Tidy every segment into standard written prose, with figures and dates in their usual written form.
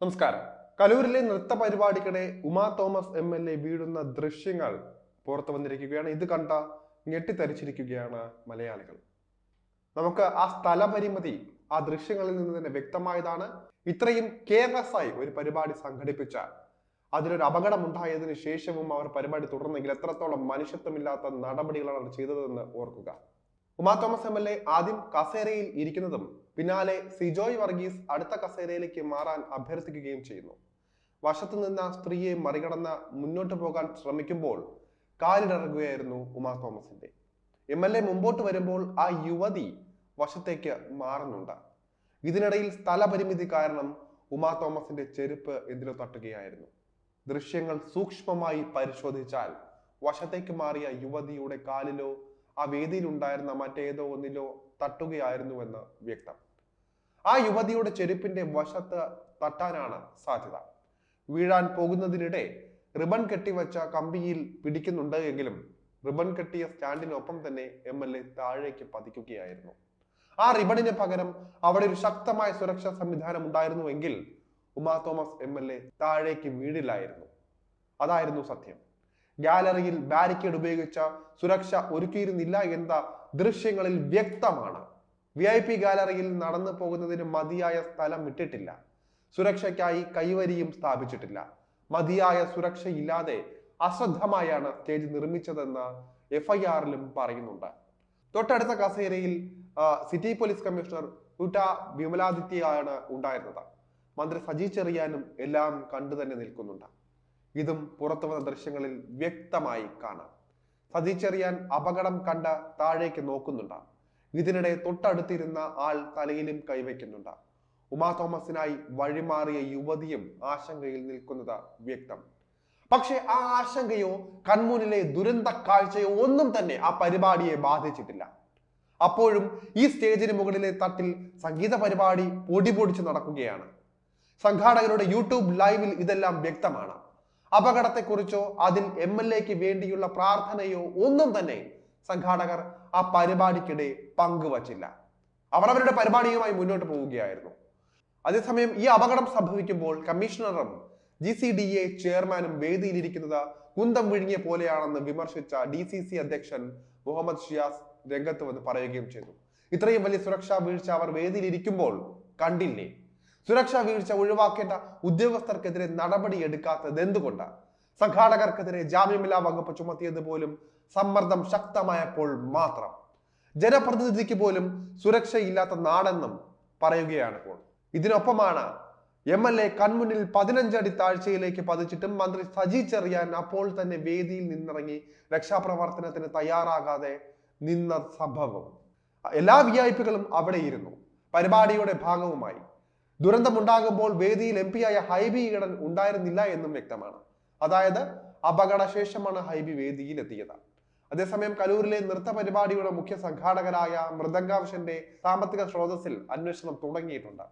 നമസ്കാരം. കലൂരിലെ നൃത്ത പരിപാടിക്കിടെ Uma Thomas MLA വീഴുന്ന ദൃശ്യങ്ങൾ പുറത്തു വന്നിരിക്കുകയാണ്. ഇത് കണ്ട ഞെട്ടിത്തരിച്ചിരിക്കുകയാണ് മലയാളികൾ. നമുക്ക് ആ സ്ഥലപരിമിതി ആ ദൃശ്യങ്ങളിൽ നിന്ന് തന്നെ വ്യക്തമായതാണ്. ഇത്രയും കെയർലെസ് ആയി ഒരു പരിപാടി സംഘടിപ്പിച്ച അതിലൊരു അപകടം ഉണ്ടായതിനു ശേഷവും അവർ പരിപാടി തുടർന്നെങ്കിൽ എത്രത്തോളം മനുഷ്യത്വമില്ലാത്ത നടപടികളാണ് അവർ ചെയ്തതെന്ന് ഓർക്കുക. ഉമാ തോമസ് MLA ആദ്യം കസേരയിൽ ഇരിക്കുന്നതും പിന്നാലെ സിജോയ് വർഗീസ് അടുത്ത കസേരയിലേക്ക് മാറാൻ അഭ്യർത്ഥിക്കുകയും ചെയ്യുന്നു. വശത്തു നിന്ന സ്ത്രീയെ മറികടന്ന് മുന്നോട്ട് പോകാൻ ശ്രമിക്കുമ്പോൾ കാലിടറുകയായിരുന്നു ഉമാ തോമസിന്റെ. MLA മുമ്പോട്ട് വരുമ്പോൾ ആ യുവതി വശത്തേക്ക് മാറുന്നുണ്ട്. ഇതിനിടയിൽ സ്ഥലപരിമിതി കാരണം ഉമാ തോമസിന്റെ ചെരുപ്പ് എന്തിലോ തട്ടുകയായിരുന്നു. ദൃശ്യങ്ങൾ സൂക്ഷ്മമായി പരിശോധിച്ചാൽ വശത്തേക്ക് മാറിയ യുവതിയുടെ കാലിലോ ആ വേദിയിൽ ഉണ്ടായിരുന്ന മറ്റേതോ ഒന്നിലോ തട്ടുകയായിരുന്നുവെന്ന് വ്യക്തം. ആ യുവതിയുടെ ചെരുപ്പിന്റെ വശത്ത് തട്ടാനാണ് സാധ്യത. വീഴാൻ പോകുന്നതിനിടെ റിബൺ കെട്ടിവെച്ച കമ്പിയിൽ പിടിക്കുന്നുണ്ട് എങ്കിലും റിബൺ കെട്ടിയ സ്റ്റാൻഡിനൊപ്പം തന്നെ MLA താഴേക്ക് പതിക്കുകയായിരുന്നു. ആ റിബണിന് പകരം അവിടെ ഒരു ശക്തമായ സുരക്ഷാ സംവിധാനം ഉണ്ടായിരുന്നുവെങ്കിൽ ഉമാ തോമസ് MLA താഴേക്ക് വീഴില്ലായിരുന്നു. അതായിരുന്നു സത്യം. ഗാലറിയിൽ ബാരിക്കേഡ് ഉപയോഗിച്ച സുരക്ഷ ഒരുക്കിയിരുന്നില്ല എന്ന ദൃശ്യങ്ങളിൽ വ്യക്തമാണ്. VIP ഗാലറിയിൽ നടന്നു പോകുന്നതിന് മതിയായ സ്ഥലം വിട്ടിട്ടില്ല. സുരക്ഷയ്ക്കായി കൈവരിയും സ്ഥാപിച്ചിട്ടില്ല. മതിയായ സുരക്ഷയില്ലാതെ അശ്രദ്ധമായാണ് സ്റ്റേജ് നിർമ്മിച്ചതെന്ന് FIR-ലും പറയുന്നുണ്ട്. തൊട്ടടുത്ത കസേരയിൽ സിറ്റി പോലീസ് കമ്മീഷണർ ഉട്ട വിമലാദിത്യയാണ് ഉണ്ടായിരുന്നത്. മന്ത്രി സജി ചെറിയാനും എല്ലാം കണ്ടു തന്നെ നിൽക്കുന്നുണ്ട്. ഇതും പുറത്തു വന്ന ദൃശ്യങ്ങളിൽ വ്യക്തമായി കാണാം. സജി ചെറിയാൻ അപകടം കണ്ട താഴേക്ക് നോക്കുന്നുണ്ട്. ഇതിനിടെ തൊട്ടടുത്തിരുന്ന ആൾ തലയിലും കൈവയ്ക്കുന്നുണ്ട്. ഉമാ തോമസിനായി വഴിമാറിയ യുവതിയും ആശങ്കയിൽ നിൽക്കുന്നത് വ്യക്തം. പക്ഷെ ആ ആശങ്കയോ കൺമുന്നിലെ ദുരന്ത കാഴ്ചയോ ഒന്നും തന്നെ ആ പരിപാടിയെ ബാധിച്ചിട്ടില്ല. അപ്പോഴും ഈ സ്റ്റേജിന് മുകളിലെ തട്ടിൽ സംഗീത പരിപാടി പൊടിപൊടിച്ച് നടക്കുകയാണ്. സംഘാടകരുടെ യൂട്യൂബ് ലൈവിൽ ഇതെല്ലാം വ്യക്തമാണ്. അപകടത്തെക്കുറിച്ചോ അതിൽ MLAക്ക് വേണ്ടിയുള്ള പ്രാർത്ഥനയോ ഒന്നും തന്നെ സംഘാടകർ ആ പരിപാടിക്കിടെ പങ്കുവച്ചില്ല. അവർ അവരുടെ പരിപാടിയുമായി മുന്നോട്ട് പോവുകയായിരുന്നു. അതേസമയം ഈ അപകടം സംഭവിക്കുമ്പോൾ കമ്മീഷണറും GCDA ചെയർമാനും വേദിയിലിരിക്കുന്നത് കുന്തം വിഴുങ്ങിയ പോലെയാണെന്ന് വിമർശിച്ച DCC അധ്യക്ഷൻ മുഹമ്മദ് ഷിയാസ് രംഗത്ത് വന്ന് പറയുകയും ചെയ്തു. ഇത്രയും വലിയ സുരക്ഷാ വീഴ്ച അവർ വേദിയിലിരിക്കുമ്പോൾ കണ്ടില്ലേ? സുരക്ഷാ വീഴ്ച ഒഴിവാക്കേണ്ട ഉദ്യോഗസ്ഥർക്കെതിരെ നടപടി എടുക്കാത്തത് എന്തുകൊണ്ട്? സംഘാടകർക്കെതിരെ ജാമ്യമില്ലാ വകുപ്പ് ചുമത്തിയത് പോലും സമ്മർദ്ദം ശക്തമായപ്പോൾ മാത്രം. ജനപ്രതിനിധിക്ക് പോലും സുരക്ഷയില്ലാത്ത നാടെന്നും പറയുകയാണ് ഇപ്പോൾ. ഇതിനൊപ്പമാണ് MLA കൺമുന്നിൽ 15 അടി താഴ്ചയിലേക്ക് പതിച്ചിട്ടും മന്ത്രി സജി ചെറിയാൻ അപ്പോൾ തന്നെ വേദിയിൽ നിന്നിറങ്ങി രക്ഷാപ്രവർത്തനത്തിന് തയ്യാറാകാതെ നിന്ന സംഭവം. എല്ലാ VIP-കളും അവിടെ ഇരുന്നു, പരിപാടിയുടെ ഭാഗവുമായി. ദുരന്തമുണ്ടാകുമ്പോൾ വേദിയിൽ MP ആയ ഹൈബി ഈഡൻ ഉണ്ടായിരുന്നില്ല എന്നും വ്യക്തമാണ്. അതായത് അപകടശേഷമാണ് ഹൈബി വേദിയിൽ എത്തിയത്. അതേസമയം കലൂരിലെ നൃത്ത പരിപാടിയുടെ മുഖ്യ സംഘാടകരായ മൃദംഗാംശന്റെ സാമ്പത്തിക സ്രോതസ്സിൽ അന്വേഷണം തുടങ്ങിയിട്ടുണ്ട്.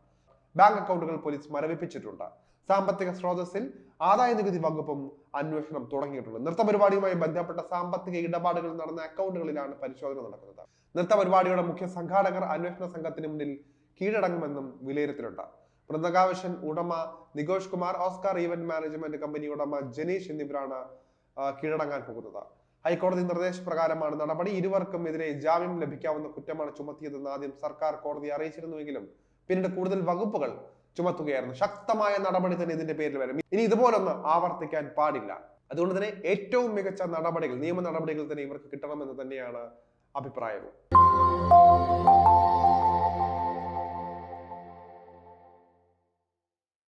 ബാങ്ക് അക്കൗണ്ടുകൾ പോലീസ് മരവിപ്പിച്ചിട്ടുണ്ട്. സാമ്പത്തിക സ്രോതസ്സിൽ ആദായ നികുതി വകുപ്പും അന്വേഷണം തുടങ്ങിയിട്ടുണ്ട്. നൃത്ത പരിപാടിയുമായി ബന്ധപ്പെട്ട സാമ്പത്തിക ഇടപാടുകൾ നടന്ന അക്കൗണ്ടുകളിലാണ് പരിശോധന നടക്കുന്നത്. നൃത്ത പരിപാടിയുടെ മുഖ്യ സംഘാടകർ അന്വേഷണ സംഘത്തിന് മുന്നിൽ കീഴടങ്ങുമെന്നും വിലയിരുത്തലുണ്ട്. മൃദംഗാംശൻ ഉടമ Nikosh Kumar, Oscar event management company ഉടമ ജനീഷ് എന്നിവരാണ് കീഴടങ്ങാൻ പോകുന്നത്. ഹൈക്കോടതി നിർദ്ദേശപ്രകാരമാണ് നടപടി. ഇരുവർക്കും എതിരെ ജാമ്യം ലഭിക്കാവുന്ന കുറ്റമാണ് ചുമത്തിയതെന്ന് ആദ്യം സർക്കാർ കോടതിയെ അറിയിച്ചിരുന്നുവെങ്കിലും പിന്നീട് കൂടുതൽ വകുപ്പുകൾ ചുമത്തുകയായിരുന്നു. ശക്തമായ നടപടി തന്നെ ഇതിന്റെ പേരിൽ വരും. ഇനി ഇതുപോലൊന്നും ആവർത്തിക്കാൻ പാടില്ല. അതുകൊണ്ട് തന്നെ ഏറ്റവും മികച്ച നടപടികൾ, നിയമ നടപടികൾ തന്നെ ഇവർക്ക് കിട്ടണമെന്ന് തന്നെയാണ് അഭിപ്രായം.